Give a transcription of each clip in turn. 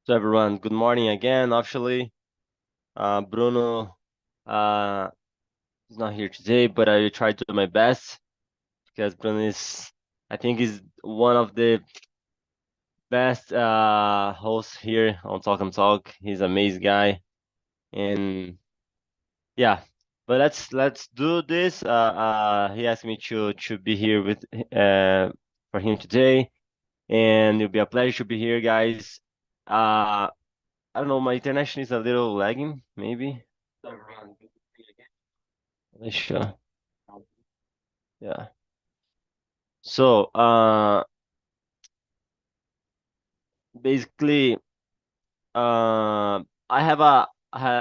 So everyone, good morning again. Officially, Bruno uh, is not here today, but I will try to do my best because Bruno is, I think, is one of the best hosts here on Talk and Talk. He's an amazing guy, and yeah. But let's do this. He asked me to be here with for him today, and it'll be a pleasure to be here, guys. Uh, I don't know, my international is a little lagging, maybe. Sure. Yeah. So, basically, I have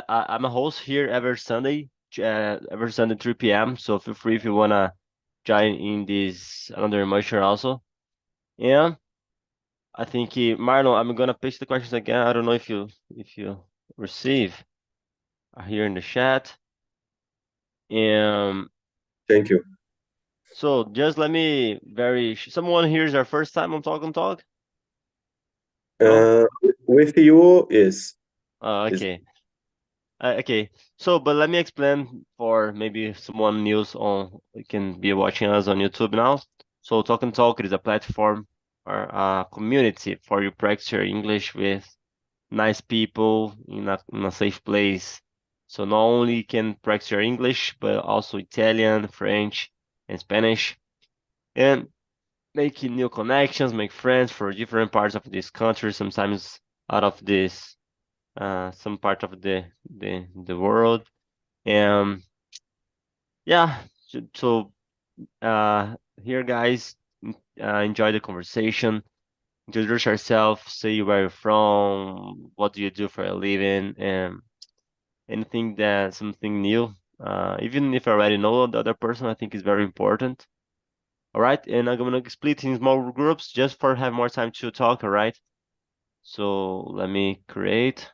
I'm a host here every Sunday 3 p.m. So feel free if you wanna join in this another immersion also. Yeah, I think Marlon, I'm gonna paste the questions again. I don't know if you receive here in the chat. Um, Thank you. so just let me someone here is our first time on Talk and Talk? No? Uh, with you is Okay. Okay, so but let me explain for maybe someone new on can be watching us on YouTube now. So Talk and Talk is a platform or a community for you practice your English with nice people in a safe place. So not only you can practice your English, but also Italian, French, and Spanish, and making new connections, make friends for different parts of this country, sometimes out of this some part of the world. And yeah, so here guys, enjoy the conversation. Introduce yourself, say where you're from, what do you do for a living, and anything that something new. Even if I already know the other person, I think is very important. All right, and I'm gonna split in small groups just for have more time to talk. All right. So let me create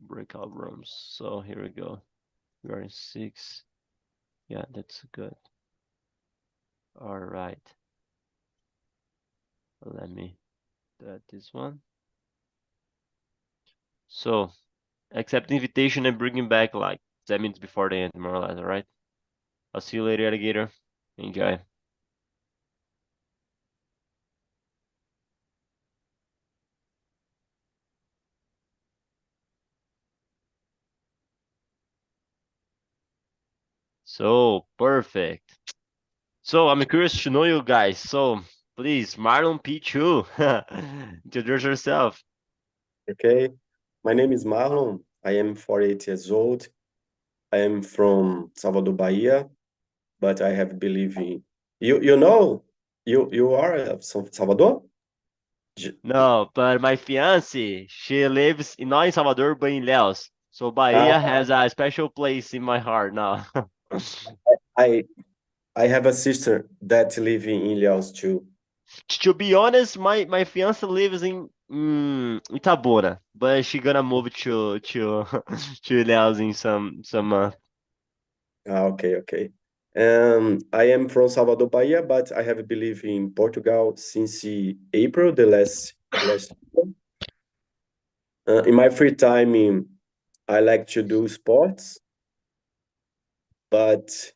breakout rooms. So here we go. We are in six. Yeah, that's good. All right. Let me do this one. So accept the invitation and bring him back like 10 minutes before the end, more or less. All right. I'll see you later, alligator. Enjoy. So perfect. So I'm curious to know you guys. So please, Marlon Pichu, introduce yourself. okay. My name is Marlon. I am 48 years old. I am from Salvador, Bahia, but I have believe in you. You are from Salvador. J- No, but my fiance, she lives not in Salvador, but in Laos. So Bahia Ah, has a special place in my heart now. I I have a sister that live in Ilhéus too. To be honest, my fiance lives in Itabuna, but she gonna move to to Ilhéus in some month. Ah, okay, okay. I am from Salvador, Bahia, but I have believe in Portugal since April the last year. In my free time, I like to do sports, but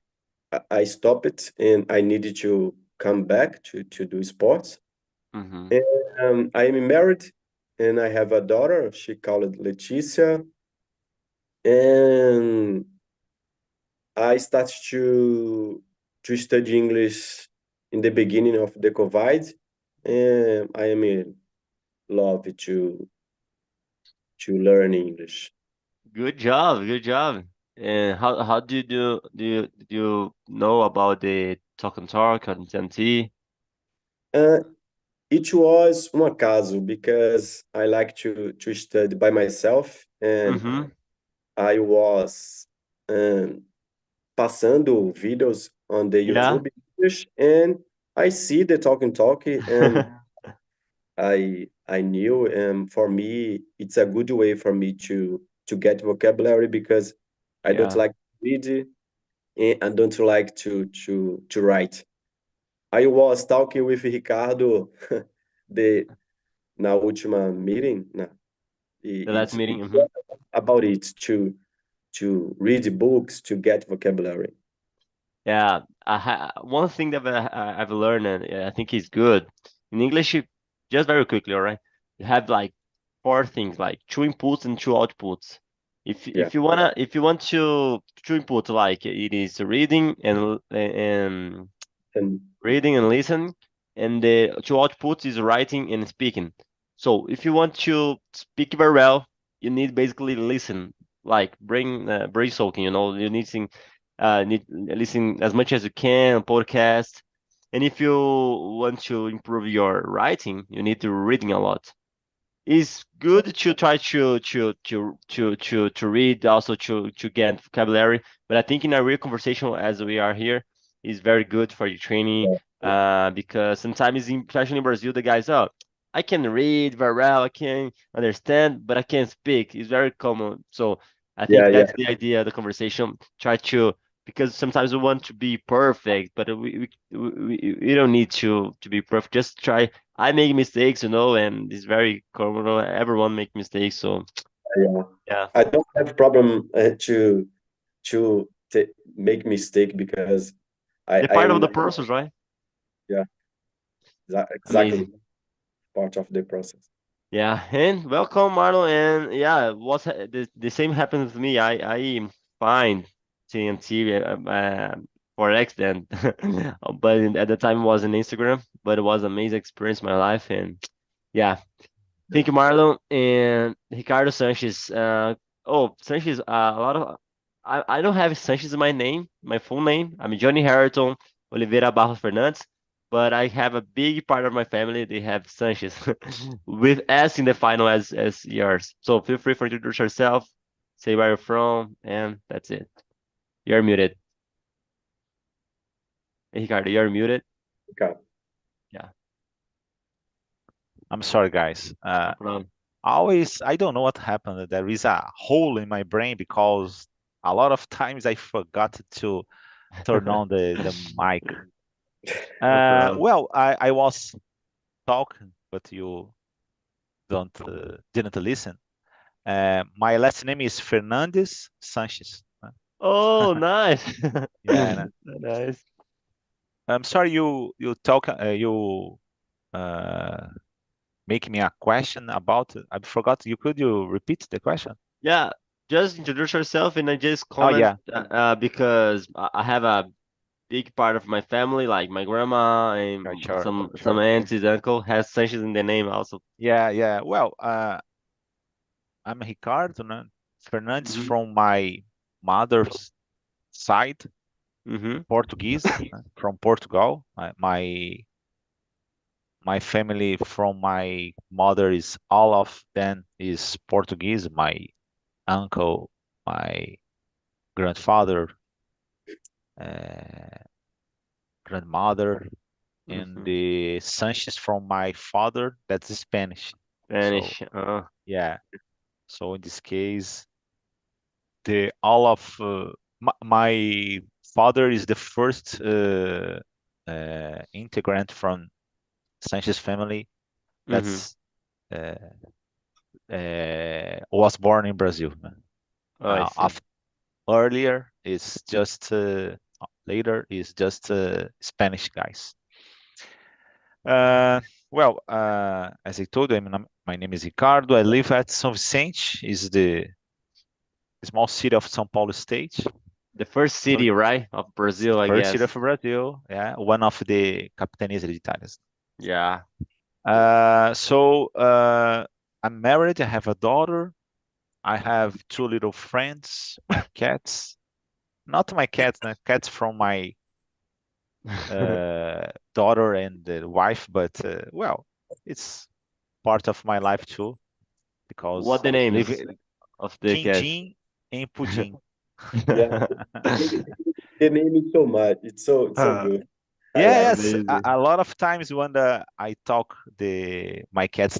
I stopped it and I needed to come back to do sports. Hmm. And, I am married and I have a daughter. She called Leticia. And I started to study English in the beginning of the COVID. And I am in love to learn English. Good job, good job. And how do you know about the Talk and Talk on TNT? Uh, it was um acaso because I like to study by myself and Mm-hmm. I was um, passando videos on the Yeah. YouTube English, and I see the talk and I knew for me it's a good way for me to get vocabulary because I don't Yeah. like to read and I don't like to write. I was talking with Ricardo the na última meeting, The last it meeting. was about it to read books to get vocabulary. Yeah, one thing that I've learned, and I think is good in English. Just very quickly, all right? You have like four things, like two inputs and two outputs. Yeah, If you want to two input, like it is and reading and listening, and the two outputs is writing and speaking. So if you want to speak very well, you need basically listen, like brain soaking. You need listen as much as you can, podcast. And if you want to improve your writing, you need to reading a lot. It's good to try to read, also to get vocabulary, but I think in a real conversation as we are here is very good for your training, yeah, because sometimes especially in Brazil, the guys, oh, I can read very well, I can understand, but I can't speak. It's very common. So I yeah, think yeah, that's the idea of the conversation. Try to, because sometimes we want to be perfect, but we don't need to be perfect. Just try. I make mistakes, and it's very common. Everyone make mistakes, so yeah. yeah, I don't have problem to make mistake because they're I part of am the process, right? yeah, exactly Amazing. part of the process. Yeah, and welcome, Marlon. And yeah, the same happened to me. I find TNT for accident, but at the time it was on Instagram. But it was an amazing experience in my life, and yeah, thank you, Marlon and Ricardo Sanchez. Sanchez. A lot of I don't have Sanchez in my name, my full name. I'm Johnny Harrington Oliveira Barros Fernandes, but I have a big part of my family. They have Sanchez with S in the final as yours. So feel free to introduce yourself, say where you're from, and that's it. You're muted. Hey, Ricardo, you're muted. Okay. Yeah, I'm sorry, guys. no problem. I don't know what happened. There is a hole in my brain because a lot of times I forgot to turn on the mic. No problem. Well, I was talking, but you don't didn't listen. My last name is Fernandes Sanchez. Oh, nice. Yeah, Nice. I'm sorry you uh, make me a question about. I forgot. You repeat the question? Yeah, just introduce yourself and I just Oh comment yeah, because I have a big part of my family, like my grandma yeah, and sure, some sure. aunties, uncle has Sanchez in the name also. Yeah, yeah. Well, I'm Ricardo, né? Fernandes Hmm. from my mother's side, Hmm. Portuguese, from Portugal. My family from my mother is all of them is Portuguese. My uncle, my grandfather, uh, grandmother, and Hmm. the Sanchez from my father, that's Spanish. So Spanish. yeah. So in this case, the all of my father is the first integrant from Sanchez family Hmm. that's uh, was born in Brazil. Oh, I see. After, earlier is just later is just Spanish guys. Uh, well, as I told you, my name is Ricardo. I live at São Vicente, is the small city of São Paulo state. The first So city, right, of Brazil, I first city guess. of Brazil, yeah, one of the capitanias hereditárias. Yeah. I'm married. I have a daughter. I have two little friends. My cats, not my cats, cats from my daughter and the wife, but well, it's part of my life too What because the live names of the cats? Quindim and Pudim. Yeah, the name is so much. It's so good. I Yeah, like. yes. Amazing. A lot of times when I talk the my cats'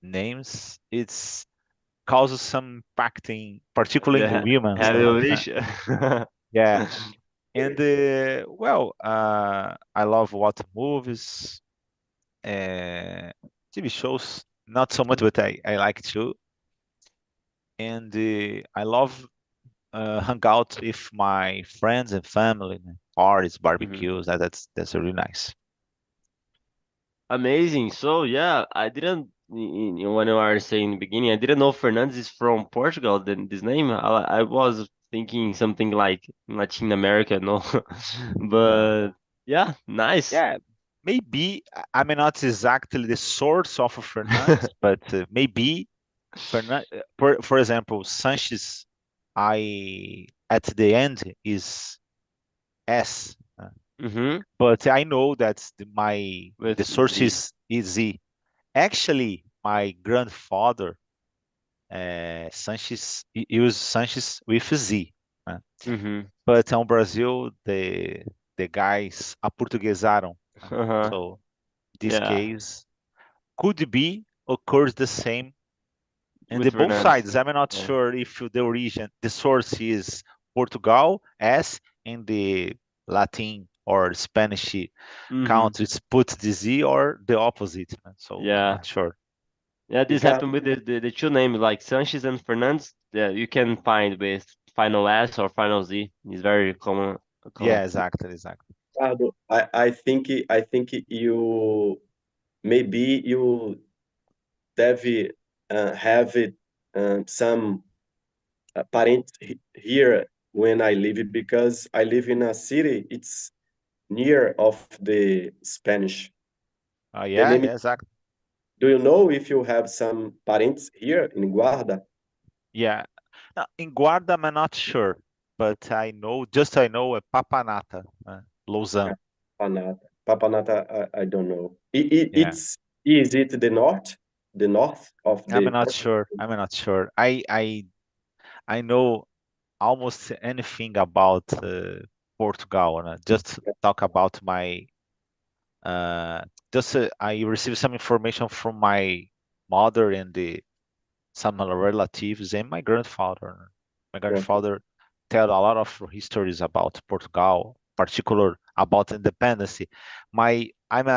names, it's causes some impacting, particularly in The women's. Heavy Wish. Yeah. And I love watch movies, TV shows, not so much, but I like to. And I love hang out with my friends and family, parties, Mhm. barbecues. That's really nice. Amazing. So yeah, I didn't when you were saying in the beginning, I didn't know Fernandes is from Portugal. Then this name, I was thinking something like Latin America, no, No. but yeah, nice. Yeah, maybe I mean not exactly the source of Fernandes, but maybe Fernand. For example, Sanchez, I at the end is S, Mm-hmm. but I know that the With source Z. is Z. Actually, my grandfather Sanchez used Sanchez with Z. Né? Mm-hmm. But on Brazil, the guys aportuguesaram. Né? Uh-huh. So this Yeah, case could be occurs the same and with the both Fernandes. sides. I'm not Yeah. sure if the origin, the source is Portugal S and the Latin or Spanish Mm-hmm. countries put the Z or the opposite. So I'm Yeah. not sure. Yeah, this Ricardo, happened with the two names like Sanchez and Fernandes that you can find with final S or final Z. It's very common. Yeah, exactly. Ricardo, I think you maybe you deve have it, some parents here when I live, because I live in a city. It's near of the Spanish. The Yeah, name. yeah, exactly. Do you know if you have some parents here in Guarda? Yeah. Now, in Guarda, I'm not sure, but I know a Papanata, Lausanne. Papanata. Papanata, I don't know. Yeah, Is it the north of I'm the not Portugal? sure. I'm not sure. I know almost anything about Portugal. Just talk about my I received some information from my mother and some relatives and my grandfather. My Okay. grandfather tell a lot of histories about Portugal, particular about independence. My I'm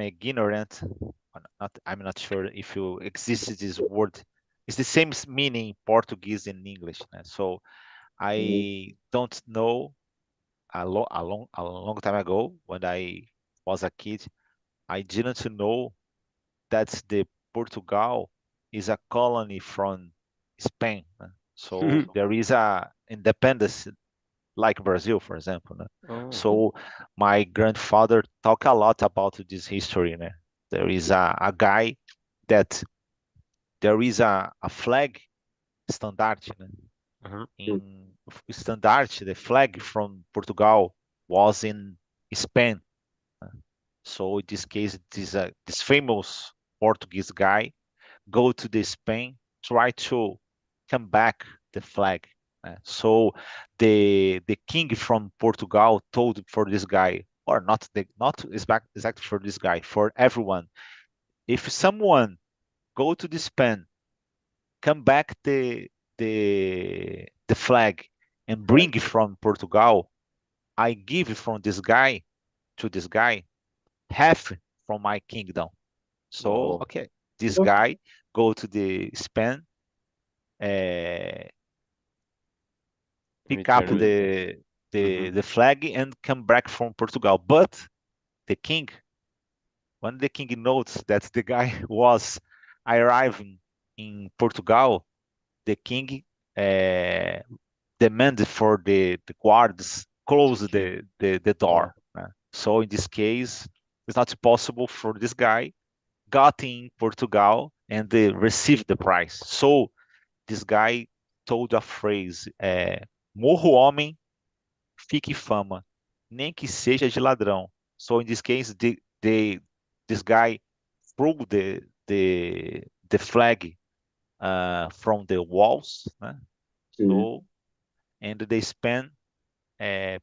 ignorant. I'm not sure if you exist this word. It's the same meaning in Portuguese and English. So Mhm. I don't know a long time ago when I was a kid. I didn't know that the Portugal is a colony from Spain. So there is a independence like Brazil, for example. Oh. So my grandfather talk a lot about this history. There is a guy that there is a flag standard. Uh-huh. In standard, the flag from Portugal was in Spain. So in this case, this famous Portuguese guy go to the Spain, try to come back the flag. So the king from Portugal told for this guy, or not exactly for this guy, for everyone, if someone go to the Spain, come back the flag and bring it from Portugal, I give from this guy to this guy half from my kingdom. So Oh, okay, this Okay. guy go to the Spain, uh, pick up return with it. Mm-hmm. the flag and come back from Portugal. But the king, when the king notes that the guy was arriving in Portugal, the king uh, demanded for the guards close Secure. the Oh. door. So in this case, it's not possible for this guy got in Portugal and they received the prize. So this guy told a phrase, morro homem, fique fama, nem que seja de ladrão. So in this case, this guy threw the flag from the walls, né? Mhm. So and they spent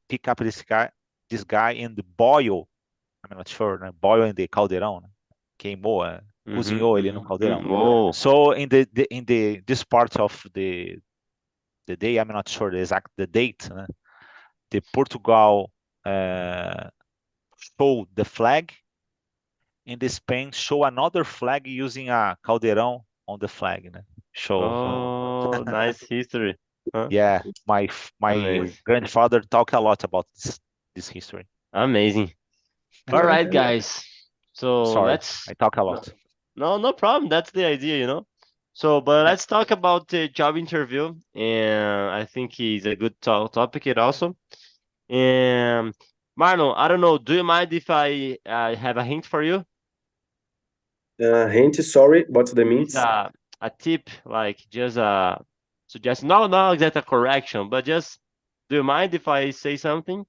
pick up this guy and boil. I'm not sure, né? Boil in the caldeirão, né? Queimou, Mm-hmm. cozinhou ele no Mm-hmm. caldeirão. Mm. Oh. So in the this part of the day, I'm not sure the exact the date, né? the Portugal show the flag, and the Spain show another flag using a caldeirão on the flag, né? Show. Oh, nice history. Huh? Yeah, my Amazing. grandfather talk a lot about this history. Amazing. All Yeah. right, Okay. guys. So Sorry, let's I talk a no, lot. no problem. That's the idea, you know. So, but let's talk about the job interview, and I think it's a good topic it also. And Marlon, I don't know. Do you mind if I have a hint for you? Hint, sorry, what the It's means? a tip, like just a suggestion. No, not exact a correction, but just do you mind if I say something?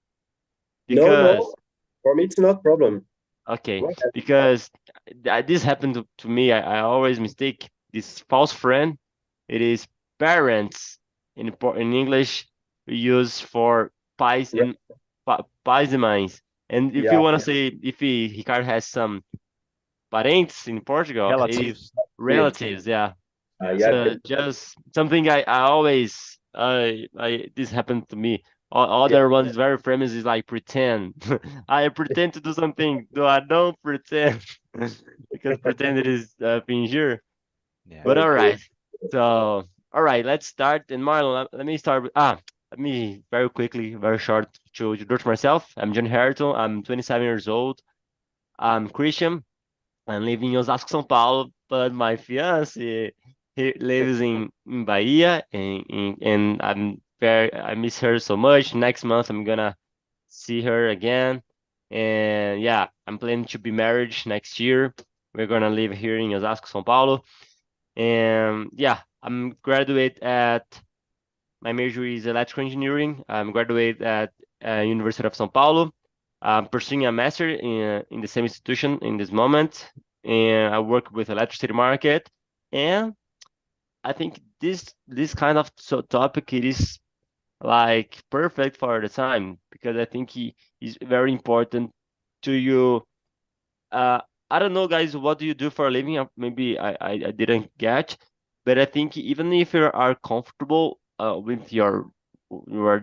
No, Because no, for me it's not problem. okay, Go ahead. because this happened to me. I always mistake this false friend. It is parents in English we use for pais Re- and pais e mães. And if you Yeah, want to say if Ricardo has some parentes in Portugal, is Relatives. tips. relatives, yeah. Yeah. Yeah, So just something I always I this happened to me. yeah, Other ones is very famous is like pretend. I pretend to do something, though I don't pretend because pretend it is fingir. Yeah. But all okay. right. So all right, let's start. And Marlon, let me start with let me very quickly, very short to introduce myself. I'm John Harrington. I'm 27 years old. I'm Christian. I live in Osasco, São Paulo, but my fiance he lives in Bahia, and I miss her so much. Next month I'm gonna see her again, and yeah, I'm planning to be married next year. We're gonna live here in Osasco, São Paulo, and yeah, I'm graduate at my major is electrical engineering. I'm graduate at University of São Paulo. I'm pursuing a master in the same institution in this moment, and I work with electricity market. And I think this kind of topic it is like perfect for the time because I think he is very important to you. Uh, I don't know, guys, what do you do for a living? Maybe I didn't get, but I think even if you are comfortable with your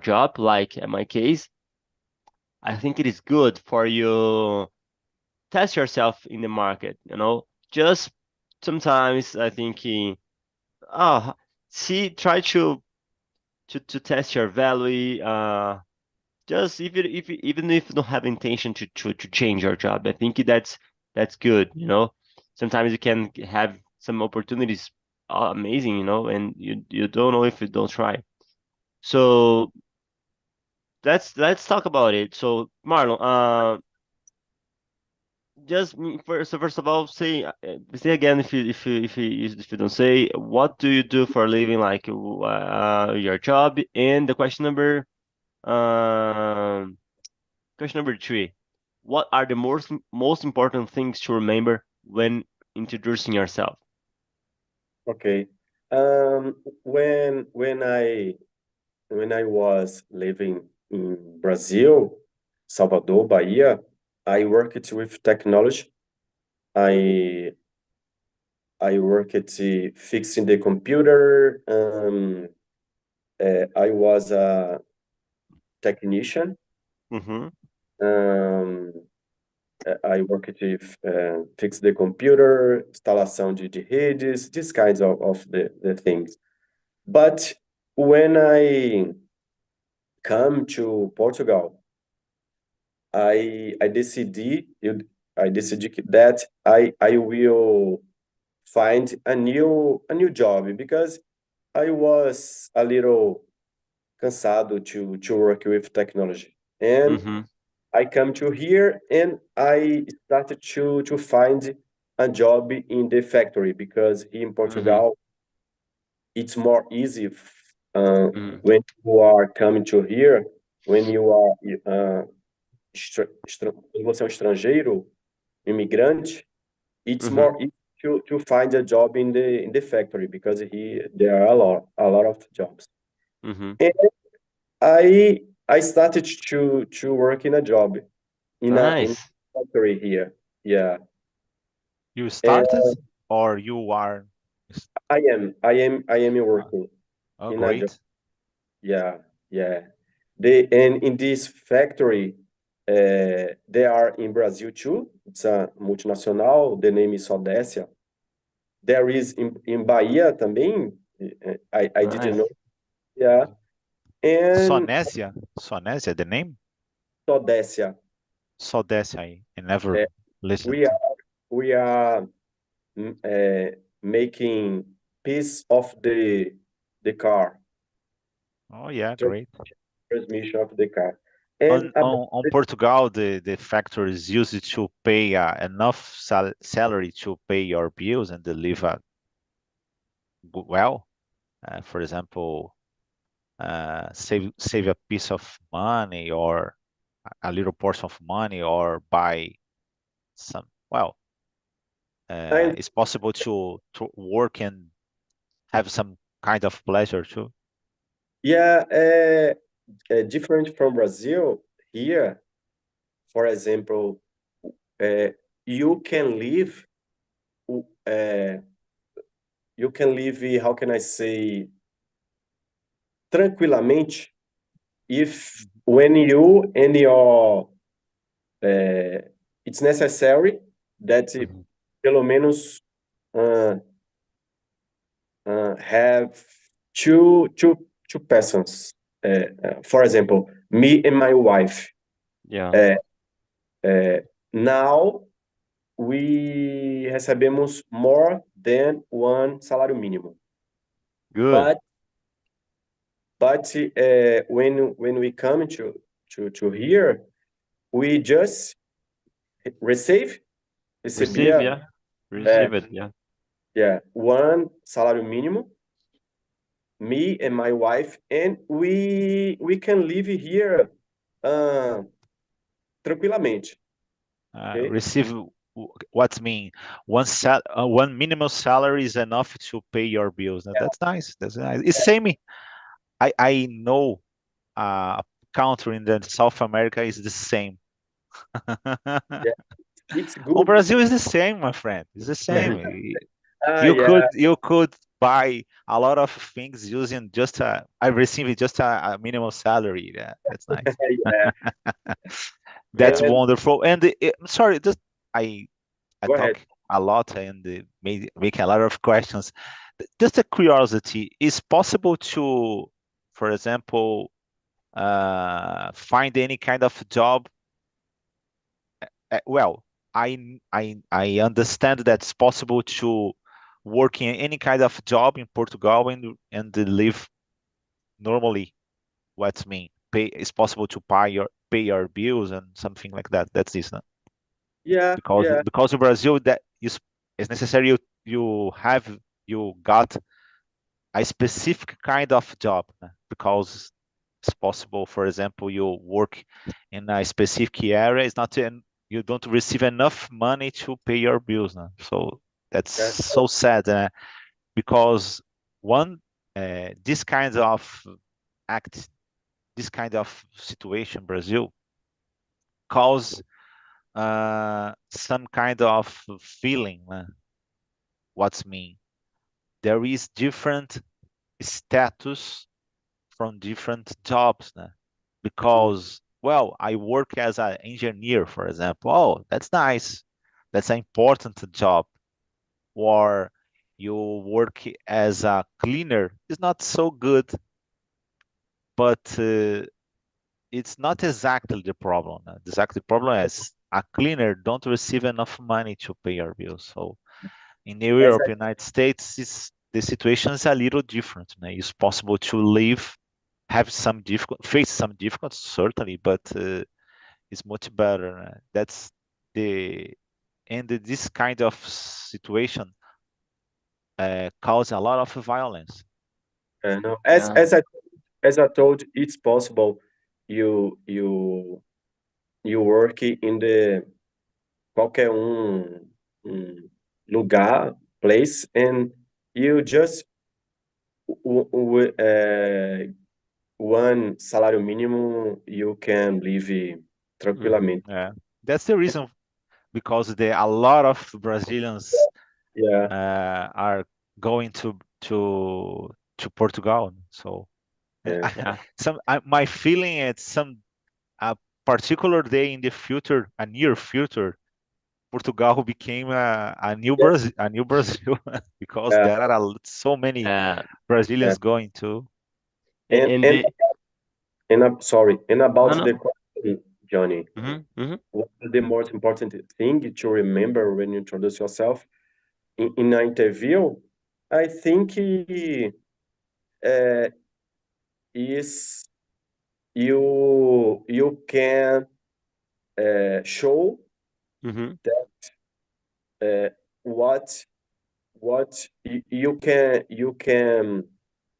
job, like in my case, I think it is good for you test yourself in the market. You know, just sometimes I think see try to test your value. Just even if you don't have intention to change your job, I think that's good, you know. Sometimes you can have some opportunities amazing, you know, and you don't know if you don't try. So let's talk about it. So Marlon, just first of all, say again if you don't say what do you do for a living, like your job, and the um question number three. What are the most important things to remember when introducing yourself? Okay. When I was living in Brazil, Salvador, Bahia, I worked with technology. I I worked fixing the computer. I was a technician. Mm-hmm. Um, I worked with fix the computer, instalação de redes, these kinds of the things. But when I come to Portugal, I decided I decided that I will find a new job because I was a little cansado to work with technology. And Mm-hmm. I come to here and I started to find a job in the factory because here in Mm-hmm. Portugal it's more easy Mm-hmm. when you are coming to here, when you are quando você é um estrangeiro, imigrante, it's Mm-hmm. more easy to find a job in the factory because here there are a lot of jobs. Mm-hmm. And I started to work in a job in Nice. factory here. Yeah. You And started or you are? I am Uh, working Oh, in a job. great. Yeah, yeah. And in this factory, they are in Brazil too. It's a multinational. The name is Sodécia. There is in Bahia também. I didn't know. Nice. Yeah. And Sonésia? Sonésia, the name? Sodécia. Sodésia, I never Uh, listened we to. are we are making piece of the car, Oh yeah, tran- great. transmission of the car. And On Portugal, the factories used to pay enough salary to pay your bills and to live well. For example, save a piece of money or a little portion of money or buy some. Well, and it's possible to work and have some kind of pleasure too. yeah, different from Brazil. Here, for example, uh, you can live. Uh, you can live. How can I say? Tranquilamente, if when you and your it's necessary that Mhm. pelo menos uh, have two persons. For example, me and my wife. Yeah. Uh, Now we recebemos more than one salário mínimo. Good. But when we come to here, we just receive Receive, recebia yeah. Receive it, yeah. one salário mínimo, me and my wife, and we can live here tranquilamente. Okay? Receive what's mean one minimum salary is enough to pay your bills. Now, that's nice. That's nice. It's same. I know a country in the South America is the same. Yeah, it's Oh, good. Brazil is the same, my friend. It's the same. Yeah, You could buy a lot of things using just I received just a minimum salary. Yeah, that's nice. yeah. That's And wonderful. And I'm sorry, just I I go ahead. talk a lot and make a lot of questions. Just a curiosity, is possible to, for example, find any kind of job? Well, I understand that it's possible to work in any kind of job in Portugal and live normally. What's mean? Pay it's possible to pay your bills and something like that. That's this, no? Yeah, yeah, Because in Brazil that is it's necessary you got a specific kind of job, because it's possible, for example, you work in a specific area, it's not in, you don't receive enough money to pay your bills, no? So that's yeah, so sad, because one this kind of act this kind of situation Brazil cause some kind of feeling, what's mean there is different status from different jobs, né? mm, Because, well, I work as an engineer, for example. Oh, that's nice. That's an important job. Or you work as a cleaner. It's not so good, but it's not exactly the problem. Exactly the problem is a cleaner don't receive enough money to pay your bills. So in as Europe, United States, the situation is a little different. Né? It's possible to live, have some difficult, face some difficulties certainly, but it's much better. Né? That's the and this kind of situation cause a lot of violence. no, Yeah. as I told, it's possible you you you work in the qualquer lugar, place, and you just one salário mínimo, you can live Hmm. tranquilamente. Yeah, that's the reason because a lot of Brazilians Yeah, are going to Portugal. So Yeah. Yeah. My feeling is some a particular day in the future, a near future, Portugal became a new Yeah. Brazil, because Yeah. there are so many Yeah. Yeah. Brazilians going to. And And and the sorry, and no about no. the question, Johnny, Mm-hmm. what is the most important thing to remember when you introduce yourself in an interview? I think uh, is you can show Mm-hmm. uh, what you can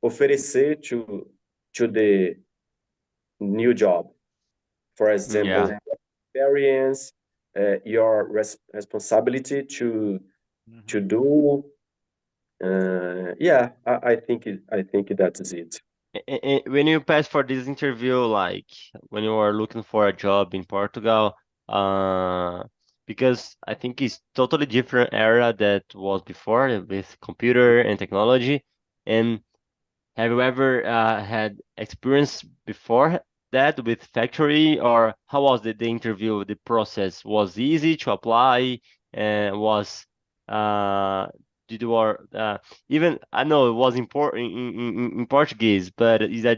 oferecer to the new job. For example, Yeah. experience, your responsibility to Mhm. do. Yeah, I think that is it. When you pass for this interview, like when you are looking for a job in Portugal, uh, because I think it's totally different era that was before with computer and technology. And have you ever had experience before that with factory, or how was the interview, the process? Was easy to apply and was did you are even I know it was important in Portuguese, but is a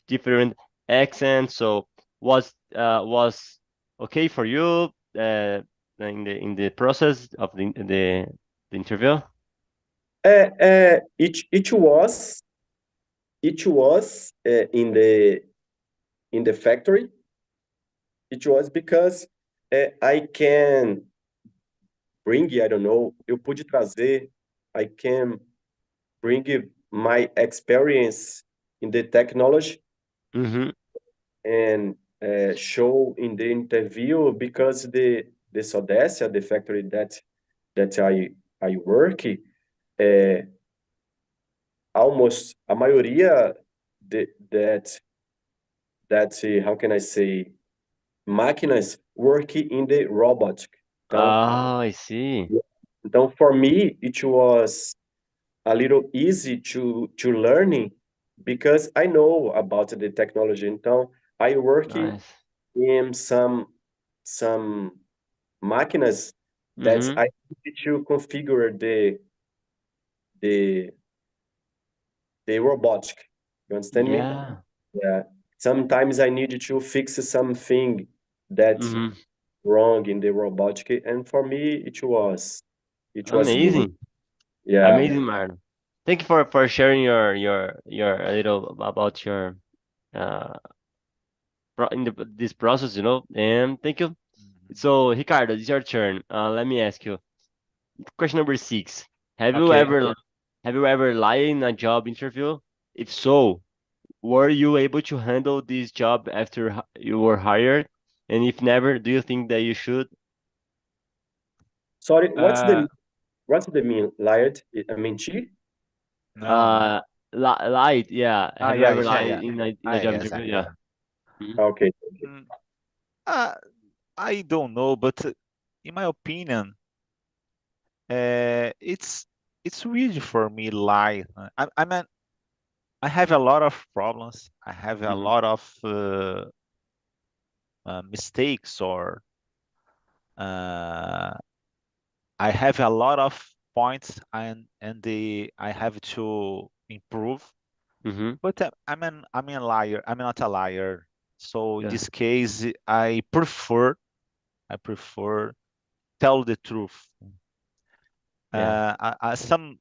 different accent, so was okay for you in the process of the interview? It was in the factory. It was because I can bring, I don't know, eu pude trazer, I can bring my experience in the technology Mm-hmm. and show in the interview because the Sodexia, the factory that I work, almost a maioria that how can I say, máquinas work in the robotic. Então, Oh, I see. então for me it was a little easy to learning because I know about the technology. Então, I work Nice. in some máquinas that Mm-hmm. I need to configure the the robotic. You understand me? Yeah. Yeah. Sometimes I need to fix something that Mm-hmm. wrong in the robotic, and for me it was good. Amazing. Yeah. Amazing, Marlon. Thank you for sharing your a little about your uh this process, and thank you. Mhm. So, Ricardo, it's your turn. Let me ask you. Question number 6. Have you Okay. ever have you ever lied in a job interview? If so, were you able to handle this job after you were hired? And if never, do you think that you should? Sorry, Uh, what's the mean? Lied? I mean, she? no, no. Uh, lied, yeah. Ah, Have you yeah, ever yeah, lied yeah. in a Ah, job yes, interview? yeah. Yeah. Mhm. Okay. Mm, uh, I don't know, but in my opinion, it's weird for me lie. I mean, I have a lot of problems. I have a Mhm. lot of mistakes, or uh, I have a lot of points, and I have to improve. Mhm. But I'm a liar. I'm not a liar. So in Yeah. this case, I prefer tell the truth. Yeah. Some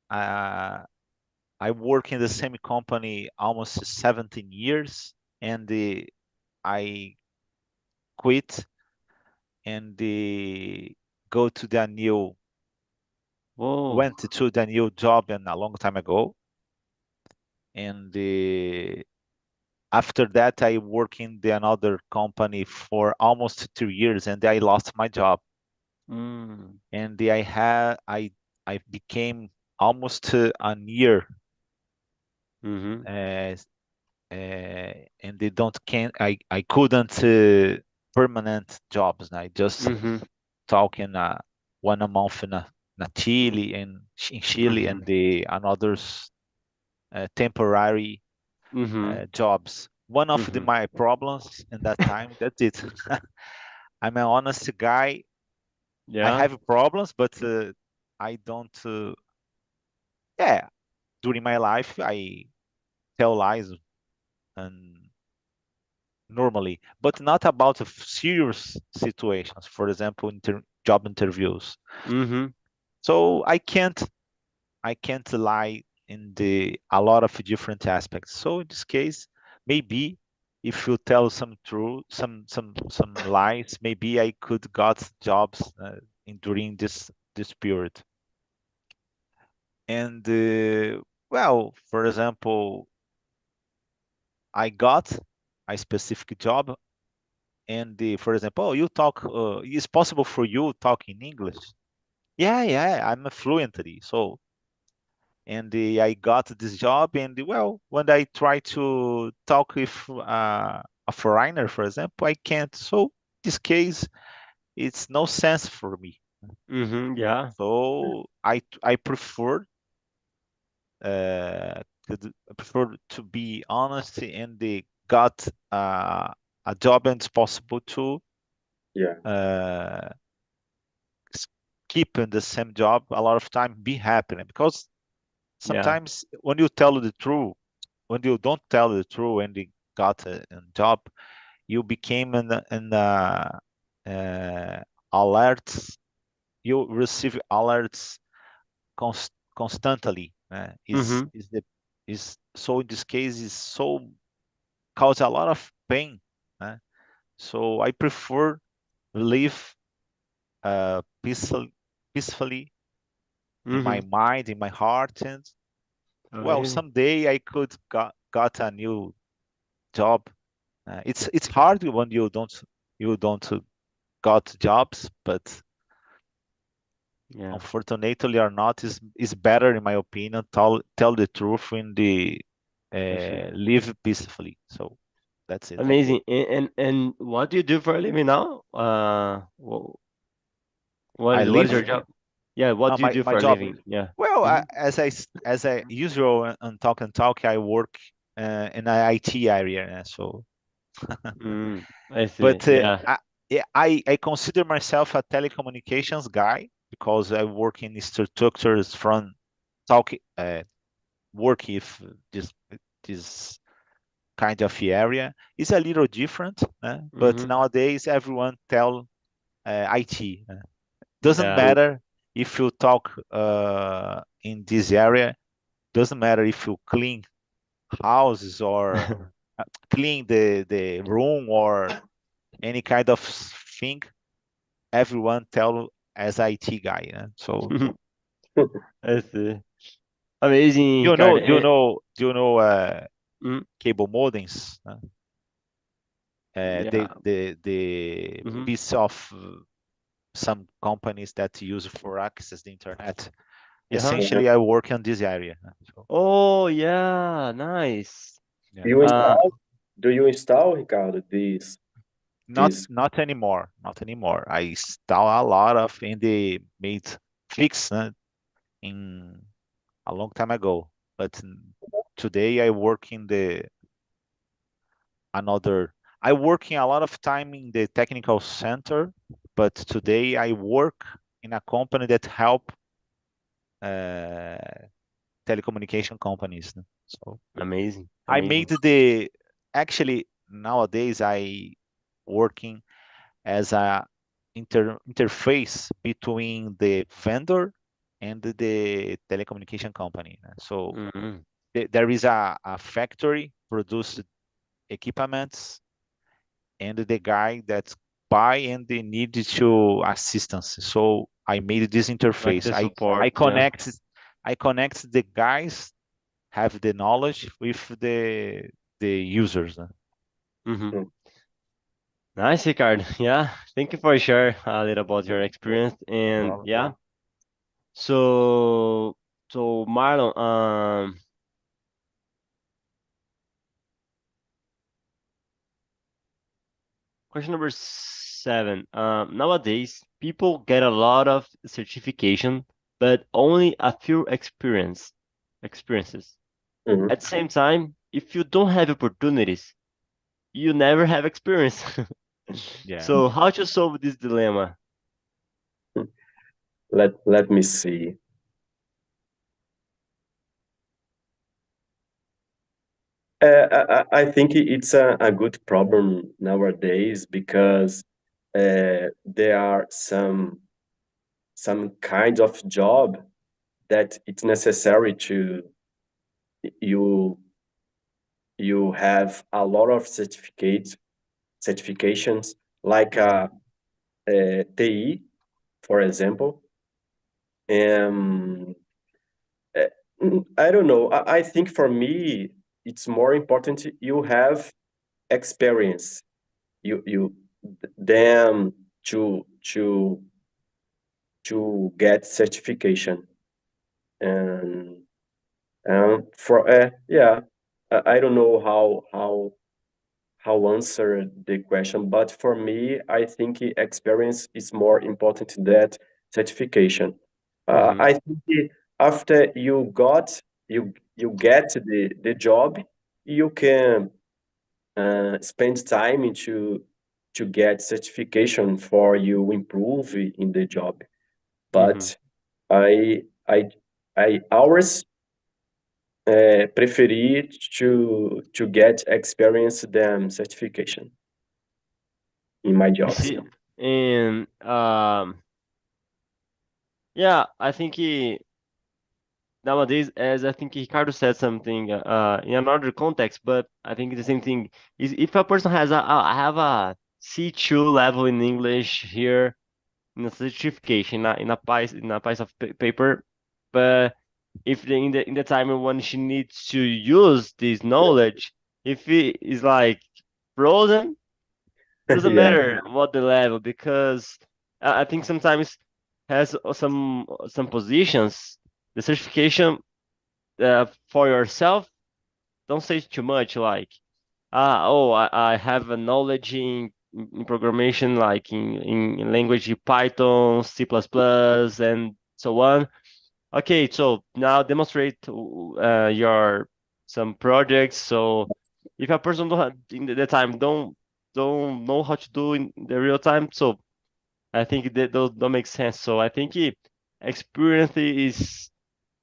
uh, I work in the same company almost 17 years, and I quit and go to the new Whoa. went to the new job and a long time ago. And after that, I work in another company for almost 2 years, and I lost my job. Mm. And I became almost a year, Mhm. uh, and they don't can I couldn't permanent jobs. I just Mhm. talking 1 month in a Chile, and in Chile, Mhm. and the another's temporary. jobs. One of Mm-hmm. my problems in that time, that's it. I'm an honest guy. I Yeah. have problems, but I don't. Yeah, during my life, I tell lies and normally, but not about serious situations. For example, job interviews. Mm-hmm. So I can't lie in the a lot of different aspects. So in this case, maybe if you tell some true, some lies, maybe I could got jobs during this period. And well, for example, I got a specific job, and for example, oh, you talk. It's possible for you talk in English? Yeah, yeah, I'm a fluently. So and I got this job. And well, when I try to talk with a foreigner, for example, I can't. So in this case, it's no sense for me. Mm-hmm. Yeah. So I prefer I prefer to be honest, and they got a job, and it's possible to Yeah. uh, keep in the same job a lot of time, be happy, because Yeah. sometimes when you tell the truth, when you don't tell the truth and you got a job, you became uh, alerts. You receive alerts constantly. Mm-hmm. Is so in this case is so cause a lot of pain. Uh, so I prefer live peacefully in my Mm-hmm. mind, in my heart, and well, Amazing. someday I could got a new job. It's hard when you don't got jobs, but Yeah. unfortunately or not, is better in my opinion. Tell the truth in the For sure. live peacefully. So that's it. Amazing. And what do you do for a living now? I what is your live job? Yeah, what do you do my for a job. living? Yeah. Well, Mm-hmm. as I usual on talk, I work in the IT area. So, Mm, I see. but Yeah. yeah, I consider myself a telecommunications guy because I work in structures from talk work if this kind of area is a little different, but Mm-hmm. nowadays everyone tell IT. Doesn't Yeah. matter if you talk in this area. Doesn't matter if you clean houses or clean the room or any kind of thing. Everyone tell as IT guy. So I see. Amazing, you know, Ricardo. do you know, do you know Mm, cable modems? The yeah. the Hmm. piece of some companies that use for access the internet. Uh-huh. Uh-huh. Essentially, I work on this area. So, Oh, yeah. Nice. yeah. Do you Uh, install, do you install, Ricardo, Not this? not anymore. Not anymore. I install a lot of in the made fix in a long time ago. But today I work in the another. I work in a lot of time in the technical center, but today I work in a company that help uh, telecommunication companies. So amazing. I made Amazing. the actually nowadays I working as a interface between the vendor and the telecommunication company. So Hmm. there is a factory produce equipments, and the guy that buy and they need to assistance. So I made this Like interface. the I support. Yeah. connect the guys have the knowledge with the users. Hmm. Mm. Nice, Ricardo. Yeah. Thank you for sharing a little about your experience. No And problem. yeah. So, so Marlon, question number 7. Nowadays, people get a lot of certification, but only a few experiences. Mhm. At the same time, if you don't have opportunities, you never have experience. Yeah. So how to solve this dilemma? Let me see. I think it's a good problem nowadays because there are some kinds of job that it's necessary to you you have a lot of certifications like Mhm. TI, for example. Um, uh, I don't know. I think for me, it's more important you have experience. You than to get certification. And for yeah, I don't know how answer the question, but for me, I think experience is more important than that certification. Hmm. I think after you get the job, you can spend time to get certification for you improve in the job. Hmm. But I I I always prefer to get experience than certification in my I jobs. see. And yeah, I think nowadays, as I think Ricardo said something in another context, but I think the same thing is if a person has I have a C2 level in English here in a certification in a piece of paper, but if in the time when she needs to use this knowledge, if it is like frozen, doesn't Yeah, matter what the level because I think sometimes has some positions the certification for yourself, don't say too much like, I have a knowledge in programmation, like in language Python, C++, and so on. Okay, so now demonstrate your some projects. So if a person don't have, in the time don't know how to do in the real time, so I think that those don't make sense. So I think experience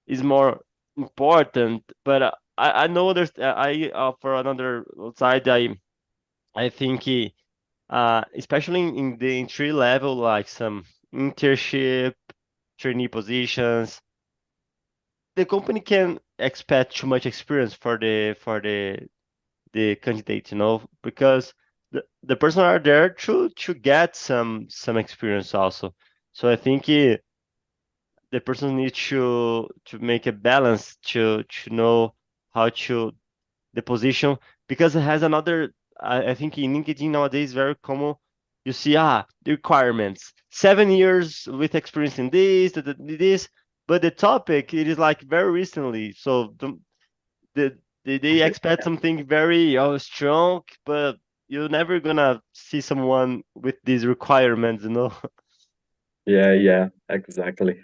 is more important. But I know there's I for another side I think especially in the entry level like some internship trainee positions, the company can expect too much experience for the candidate, because the person are there to get some experience also. So I think the person needs to make a balance to know how to the position because it has another. I think in LinkedIn nowadays very common. You see, the requirements 7 years with experience in this, but the topic it is like very recently. So they expect something very strong, but you're never gonna see someone with these requirements. yeah, exactly.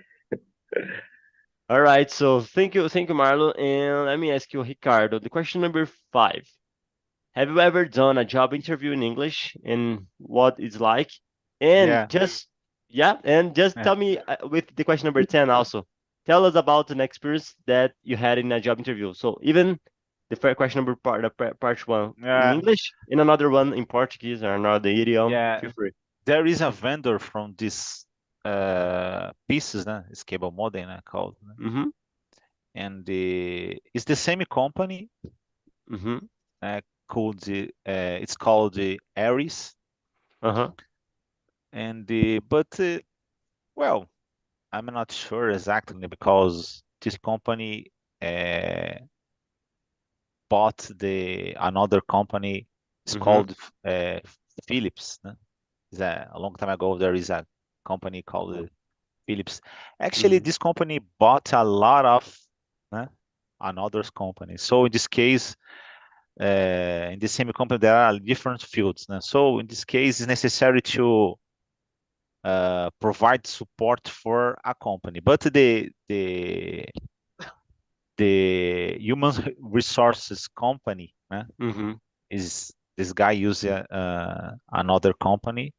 All right, so thank you, Marlo. And let me ask you, Ricardo, the question number 5. Have you ever done a job interview in English and what it's like? And Yeah. just, yeah, and just Yeah. tell me with the question number 10 also. Tell us about an experience that you had in a job interview. So even the first question number part one in Yeah. English and another one in Portuguese or another idiom. Yeah. Feel free. There is a vendor from this pieces, né? It's cable modem, né? Called, né? Mm-hmm. And it's the same company Mm-hmm. called it's called the Aries. Uh-huh. And but well, I'm not sure exactly because this company uh, bought the another company. It's Mm-hmm. called uh, Philips, né? A long time ago there is a company called Philips. Actually, Mm-hmm. this company bought a lot of né, another company. So in this case, in the same company there are different fields. Né? So in this case, it's necessary to provide support for a company. But the human resources company Mm-hmm. is this guy using another company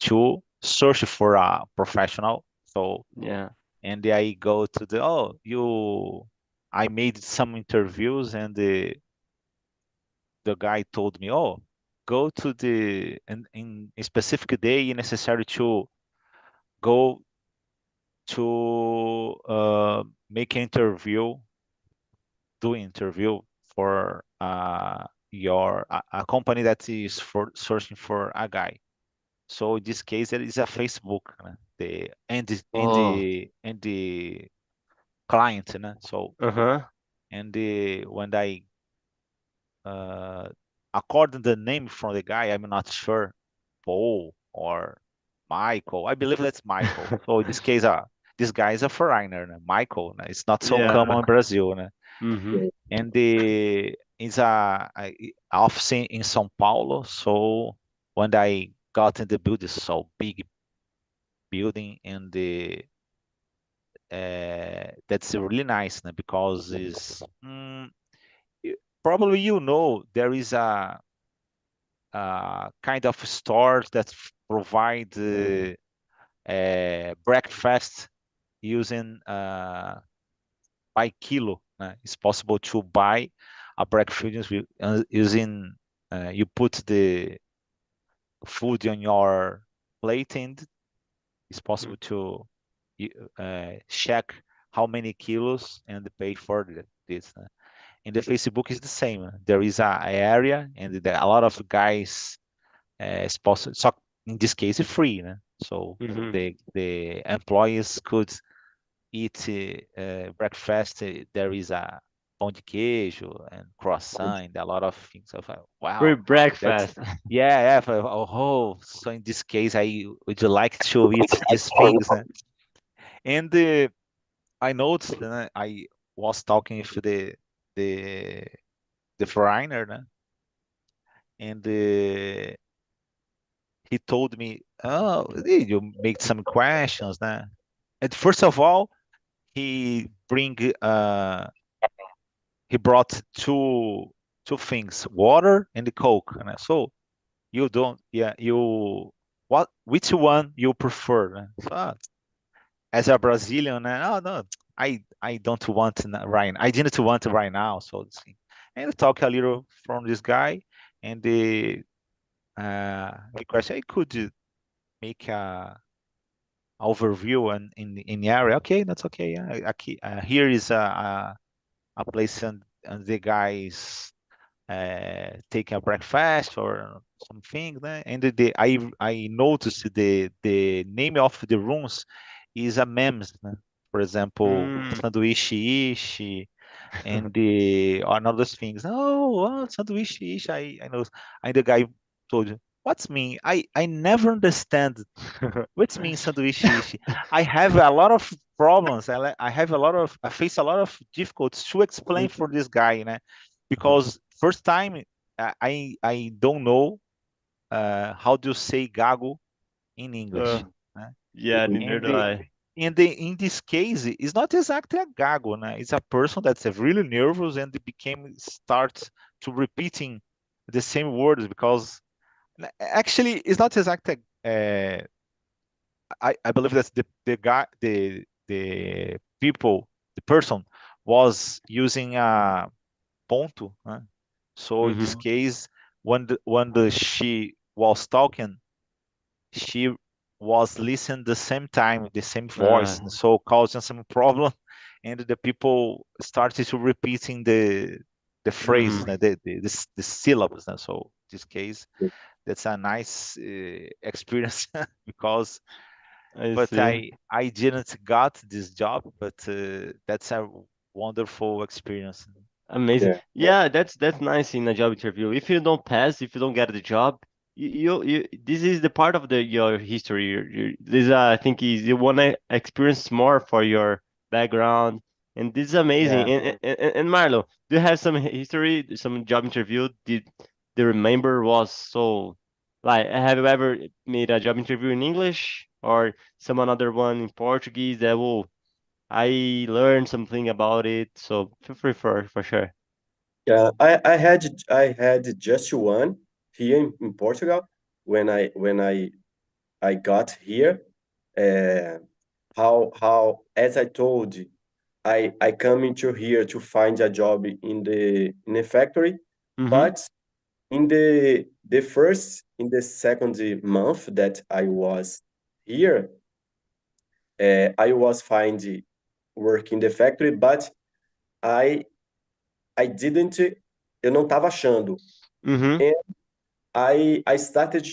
to search for a professional. So Yeah. and I go to the I made some interviews and the guy told me, oh, go to the in a specific day necessary to go to make an interview, do interview for a company that is for searching for a guy. So in this case, it is a Facebook, the Oh. and the client, so Uh-huh. and the when I uh, according to the name from the guy, I'm not sure, Paul or Michael. I believe that's Michael. So in this case, this guy is a foreigner, Michael. It's not so Yeah. common in Brazil, Mm-hmm. and the is a office in São Paulo. So when I got in the building, so big building, and the that's really nice, because is probably there is a kind of stores that provide breakfast using by kilo. It's possible to buy a breakfast using you put the food on your plate, and it's possible to check how many kilos and pay for this. In the Facebook is the same. There is a area, and a lot of guys is possible. So in this case, it's free. So Mm-hmm. the employees could eat breakfast. There is a pão de queijo and croissant and a lot of things. So, Free wow, that's breakfast. yeah. So in this case, I would like to eat these things. And I noticed, I was talking with the the foreigner, and he told me, "Oh, you make some questions, né?" And first of all, he bring he brought two things, water and the Coke. And so you don't, yeah, you what which one you prefer? So, as a Brazilian, oh no, I don't want right. I didn't want right now. So and talk a little from this guy, and the request, I could make a overview in the area. Okay, that's okay. Yeah, here is a place, and the guys taking a breakfast or something. And I noticed the name of the rooms is a memes. For example, Mm. sanduíche ishi and the another things. Oh, sanduíche ishi. I know. And the guy told you, what's mean? I never understand what means sanduíche ishi. I have a lot of problems. I have a lot of I face a lot of difficulties to explain for this guy, because first time I don't know how do you say gago in uh, English, né? yeah, neither And do I. in this case, it's not exactly a gago, né? It's a person that's really nervous and they became starts to repeating the same words, because actually it's not exactly. I believe that the guy the people the person was using a ponto, né? So in this Mm-hmm. case, she was talking, she was listening the same time, the same Uh, voice, and so causing some problem, and the people started to repeating the phrases, mm-hmm. né? The syllables. Né? So in this case, that's a nice experience because I but see. I didn't got this job, but that's a wonderful experience. Amazing. Yeah. Yeah, that's nice in a job interview. If you don't pass, if you don't get the job, you this is the part of the your history. This I think is you want to experience more for your background, and this is amazing. Yeah. And Marlo, do you have some history, some job interview? Did the remember was so like have you ever made a job interview in English or some another one in Portuguese that will? I learned something about it, so feel free for sure. Yeah, I had just one here in Portugal when I got here. Uh, how as I told you, I come into here to find a job in a factory, Mm-hmm. but in the second month that I was here, I was finding work in the factory, but I I didn't eu não estava achando. Mm-hmm. And I started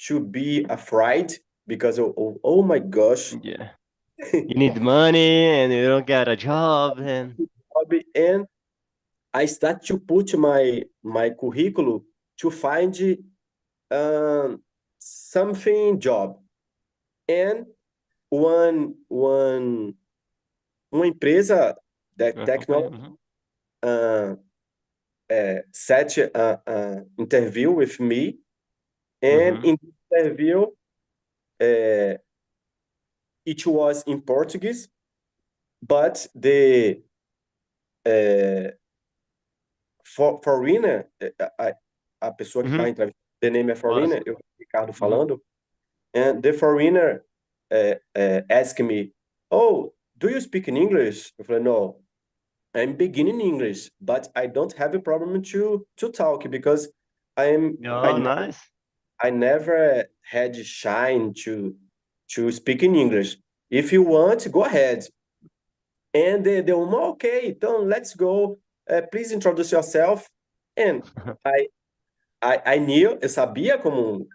to be afraid because oh my gosh. Yeah. You need money and you don't get a job and And I start to put my curriculum to find something job. And uma empresa that your company. technology Mm-hmm. uh, set a interview with me, and Mm-hmm. in the interview uh, it was in Portuguese, but the uh, foreigner, a pessoa que Mm-hmm. vai entrevistar, the name é Was. foreigner, eu Ricardo Mm-hmm. falando, and the foreigner asked me, "Oh, do you speak in English?" I falei, "No, I'm beginning English, but I don't have a problem to talk because I Oh, nice. I never had shine to speak in English. If you want, go ahead." And the woman, okay, então let's go. Please introduce yourself. And I, I knew, eu sabia como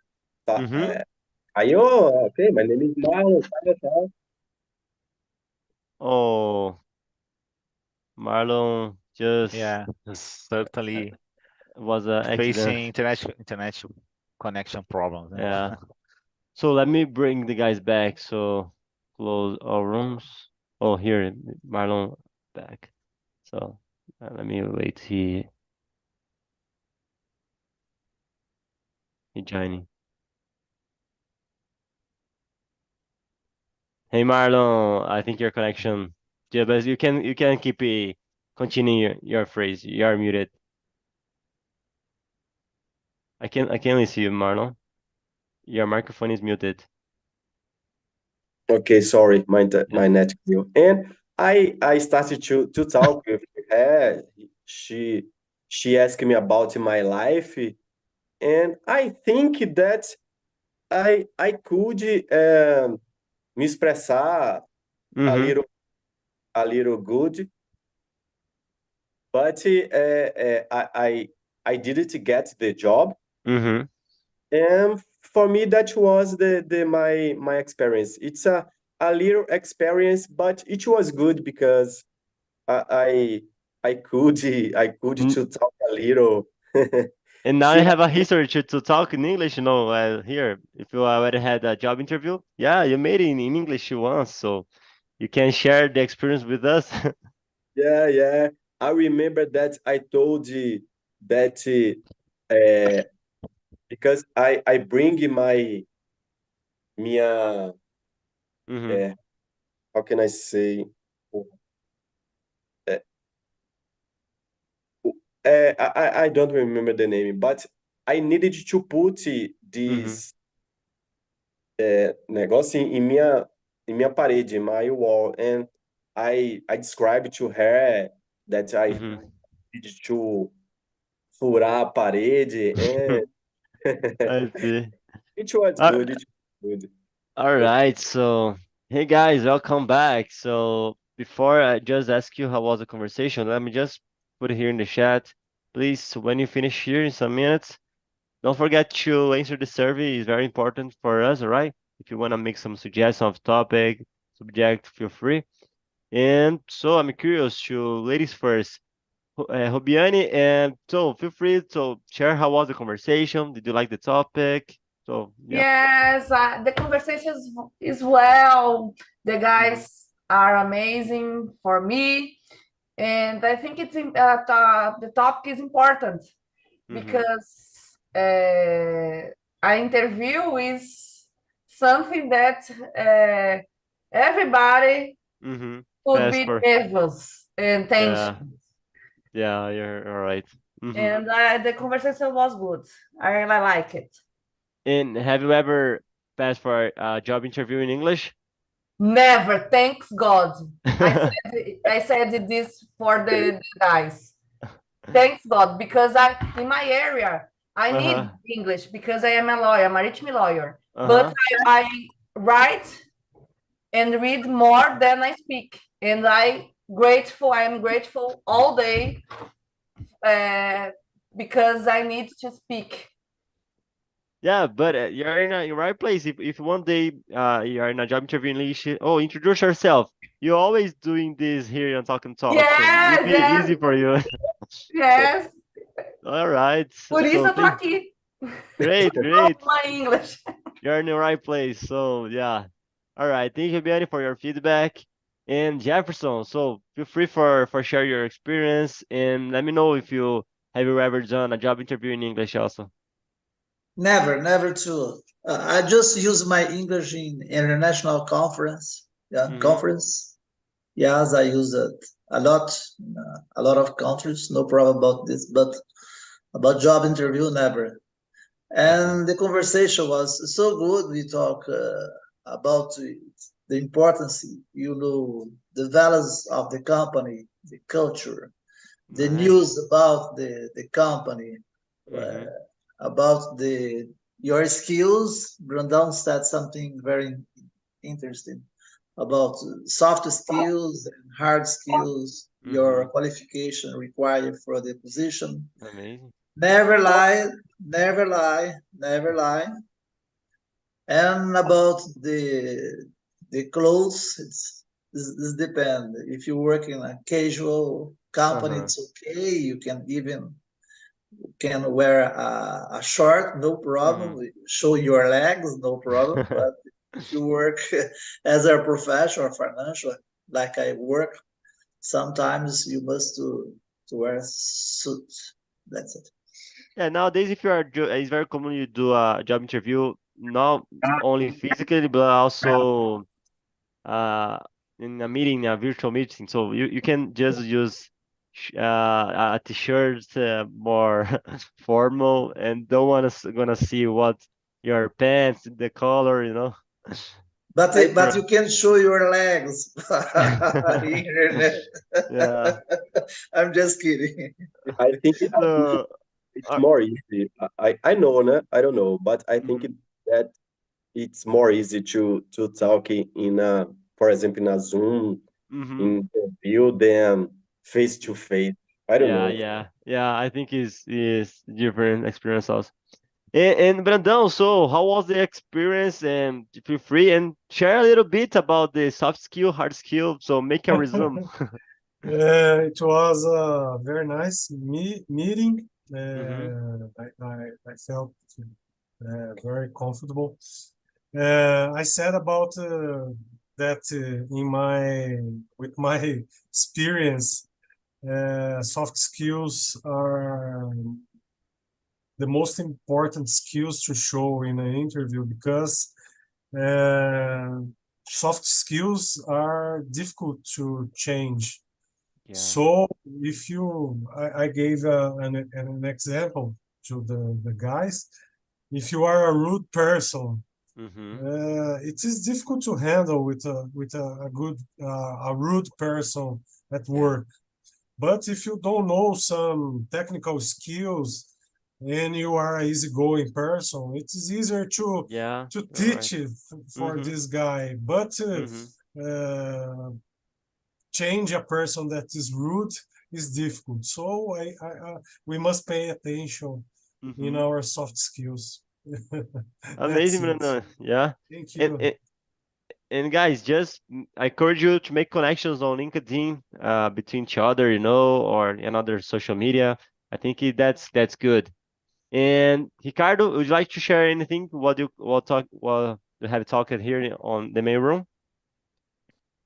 tá, Mm-hmm. aí eu, okay, my name is Marlon, tal, tal. Oh, Marlon just Yeah, certainly was an accident. facing internet connection problems. Yeah. So let me bring the guys back. So close our rooms. Oh, here, Marlon back. So let me wait. He joining. Hey Marlon, I think your connection. Yeah, but you can keep continue your phrase. You are muted. I can only see you, Marlon. Your microphone is muted. Okay, sorry, Yeah. my net grew. And I started to talk with her. She she asked me about my life, and I think that I could me expressar a Mm-hmm. little a little good, but I didn't get the job, Mm-hmm. and for me that was the my experience. It's a little experience, but it was good because I I could I could to talk a little. And now She I have a history to talk in English, here. If you already had a job interview, yeah, you made it in English once, so you can share the experience with us. Yeah, yeah. I remember that I told you that uh, because I bring minha Mm-hmm. uh, how can I say uh, I don't remember the name, but I needed to put Mm-hmm. this negócio em minha parede, in my wall, and I described to her that I Mm-hmm. needed to furar a parede, and I see. it was All, good. It was good. all But right, so hey guys, welcome back. So before I just ask you how was the conversation, let me just put it here in the chat. Please, when you finish here in some minutes, don't forget to answer the survey. It's very important for us, all right? If you want to make some suggestions of topic, subject, feel free. And so I'm curious to ladies first. Hobiani, and so feel free to share how was the conversation. Did you like the topic? So yeah. Yes, the conversation is well. The Mm-hmm. guys are amazing for me, and I think the topic is important Mm-hmm. because an interview is something that everybody Mm-hmm. Would pass be for nervous and yeah, tension. yeah, you're all right. Mm-hmm. And the conversation was good. I really like it. And have you ever passed for a job interview in English? Never, thanks God. I said this for the guys. Thanks God, because I in my area I need Uh-huh. English because I am a lawyer, maritime lawyer. But Uh-huh. I write and read more than I speak, and I am grateful all day uh, because I need to speak. Yeah, but you're in a right place. If one day you're in a job interview in English, oh, introduce yourself. You're always doing this here on Talk and Talk, so it would Yes, be yes, easy for you. yes. All right. Por isso So eu tô think aqui. great, Oh, great. my English. You're in the right place. So yeah. All right. Thank you, Benny, for your feedback. And Jefferson, so feel free for share your experience and let me know if you ever done a job interview in English also. Never, never to. I just use my English in international conference. Yeah, Mm-hmm. conference. Yes, I use it a lot, a lot of countries. No problem about this, but about job interview, never. Mm-hmm. And the conversation was so good. We talk about the importance, the values of the company, the culture, the Nice. news about the company, Mm-hmm. about the your skills. Brandon said something very interesting about soft skills and hard skills, Mm-hmm. your qualification required for the position. Amazing. Never lie, never lie, never lie. And about the clothes, this depend. If you work in a casual company, Uh-huh. it's okay. You can even can wear a short, no Mm-hmm. problem. Show your legs, no problem. But if you work as a professional or financial, like I work, sometimes you must to wear a suit. That's it. Yeah, nowadays if you are it's very common you do a job interview not only physically but also uh in a meeting, a virtual meeting. So you can just use a t-shirt more formal and don't want to gonna see what your pants, the color. I But you can show your legs internet. Yeah. I'm just kidding. I think So it's uh, more easy. I know, né? I don't know, but I think mhm, that it's more easy to talk in a, for example, in a Zoom mhm. interview than face to face. I don't Yeah, know. yeah, yeah. I think is different experience also. And Brandão, so how was the experience? And feel free and share a little bit about the soft skill, hard skill. So make a resume. It was a very nice meeting. Mm-hmm. I felt very comfortable. I said about that in my with my experience, soft skills are the most important skills to show in an interview because uh, soft skills are difficult to change. Yeah. So if I gave an example to the guys. If you are a rude person, Mm-hmm. it is difficult to handle with a good a rude person at Yeah. work. But if you don't know some technical skills and you are an easygoing person, it is easier Yeah. to All right. teach it for Mm-hmm. this guy. But Mm-hmm. change a person that is rude is difficult. So we must pay attention in Mm-hmm. our soft skills. That's Amazing, it. Brandão. Yeah. Thank And, you. and and guys, just I encourage you to make connections on LinkedIn between each other, or another social media. I think that's good. And Ricardo, would you like to share anything? What you have talked here on the main room?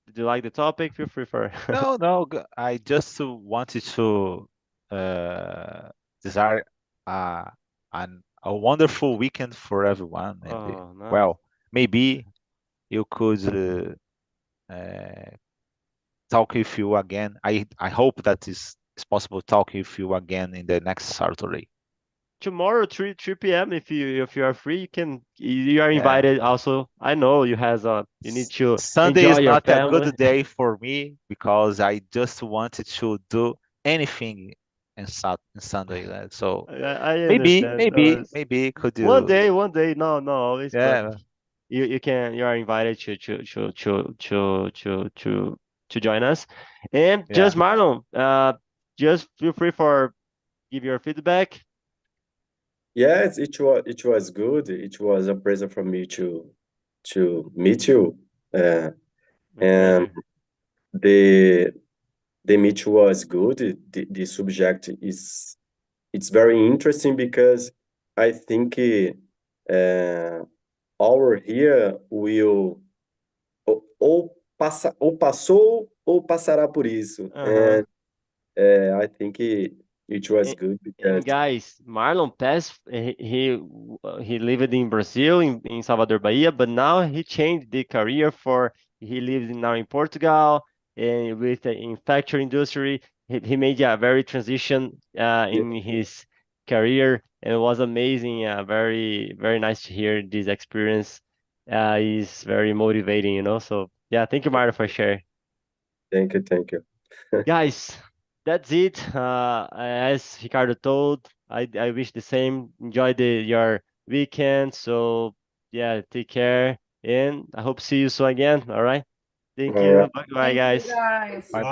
Did you like the topic? Feel free for. No, no, I just wanted to desire uh, a wonderful weekend for everyone. And Oh, nice. well, maybe you could uh, talk with you again. I hope that it's possible to talk with you again in the next Saturday. Tomorrow, 3 p.m. If you are free, you are Yeah. invited. Also, I know you need to Sunday enjoy is your not a family. good day for me because I just wanted to do anything in Sunday. So I maybe, understand. maybe, maybe could One you? day, one day. No, no, always. But Yeah, you are invited to join us. And yeah. just Marlon, just feel free for give your feedback. Yes, it was good. It was a pleasure for me to meet you. My And pleasure. the the meet was good. The subject is it's very interesting because I think uh, our here will ou passou ou passará por isso. Uh-huh. And I think it was good And because guys, Marlon passed. He lived in Brazil, in Salvador, Bahia, but now he changed the career for he lives now in Portugal and with the in factory industry. He made a very transition yeah, in his career, and it was amazing. Very nice to hear this experience. Is very motivating, you know. So yeah, thank you, Marlon, for sharing. thank you. Guys, that's it. As Ricardo told, I wish the same. Enjoy your weekend. So yeah, take care, and I hope to see you soon again. All right. Thank All right. you. Bye, bye, Thank you, guys. guys. Bye Bye. bye.